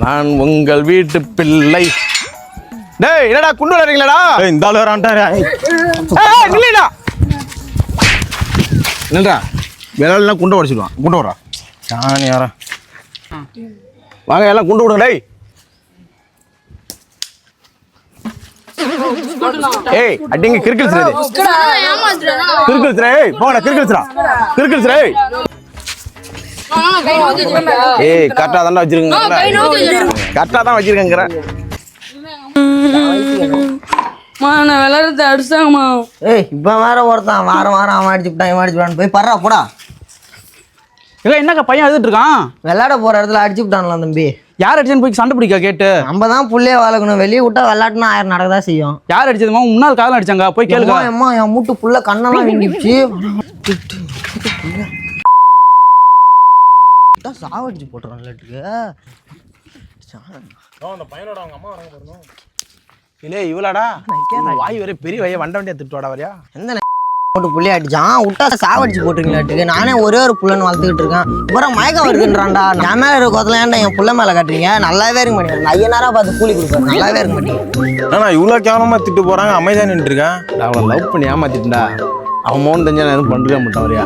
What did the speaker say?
நான் உங்கள் வீட்டு பிள்ளை. டேய் என்னடா குண்டு விளையாடுறீங்களாடா? இந்த ஆள் வரான்ட்டாரா? இல்லடா என்னடா விளையாடலாம் குண்டை உடைச்சிடுவான். குண்டை விடுறா நான் யாரா? வாங்க எல்லாம் குண்டு விடுங்க. டேய் ஏய் அடிங்க கிறுக்கில்ஸ்ரா. கிறுக்கில்ஸ்ரா. ஏய் போங்கடா கிறுக்கில்ஸ்ரா. கிறுக்கில்ஸ்ரா. ஏய் கரெக்டா தான் வச்சிருக்கீங்க. கரெக்டா தான் வச்சிருக்கேங்கற. நான் விளையாடுறது அடிச்சாங்கம்மா. ஏய் இப்போ வேற ஒருத்தான் வாரம் அவன் அடிச்சுட்டான் இவன் அடிச்சுட்டான்னு போய் பர்றா போடா. இல்லை என்னக்கா பையன் அழுதுட்டு இருக்கான்? விளையாட போற இடத்துல அடிச்சு விட்டான்லாம் தம்பி. யார் அடிச்சேன்னு போய் சண்டை பிடிக்கா கேட்டு? நம்ம தான் புள்ளைய வளர்க்கணும். வெளியே விட்டா விளையாட்டுனா 1000 நடக்கதான் செய்யும். யார் அடிச்சதுமா? முன்னாள் காலம் அடிச்சாங்க போய் கேளுங்க. அம்மா என் மூட்டு புள்ள கண்ணெல்லாம் வீங்கிடுச்சு. சாவடிச்சு போட்டுறான் விளையாட்டுக்கு. இல்லே இவளாடா வாய் வர பெரிய வைய வண்ட வண்டியா திட்டுவாடா வரியா? எந்த போட்டு புள்ளைய அடிச்சான் விட்டா சாவடிச்சு போட்டுருங்களாட்டுக்கு. நானே ஒரே ஒரு புள்ளன்னு வளர்த்துக்கிட்டு இருக்கேன். அப்புறம் மயக்கம் வருதுன்றான்டா. என் மேல இருக்க கொத்தல ஏன்டா என் புள்ள மேல காட்டுறீங்க? நல்லாவே இருக்க மாட்டேங்க. ஐயனாரா பார்த்து கூலி கொடுப்பாரு. நல்லாவே இருக்க மாட்டேங்க. ஆனா இவ்வளவு கேவலமா திட்டு போறாங்க. அமைதியா நின்று இருக்கேன். அவனை லவ் பண்ணி ஏமாத்திட்டா. அவன் மோன் தெரிஞ்சா நான் எதுவும் பண்ணிருக்க மாட்டான் வரியா?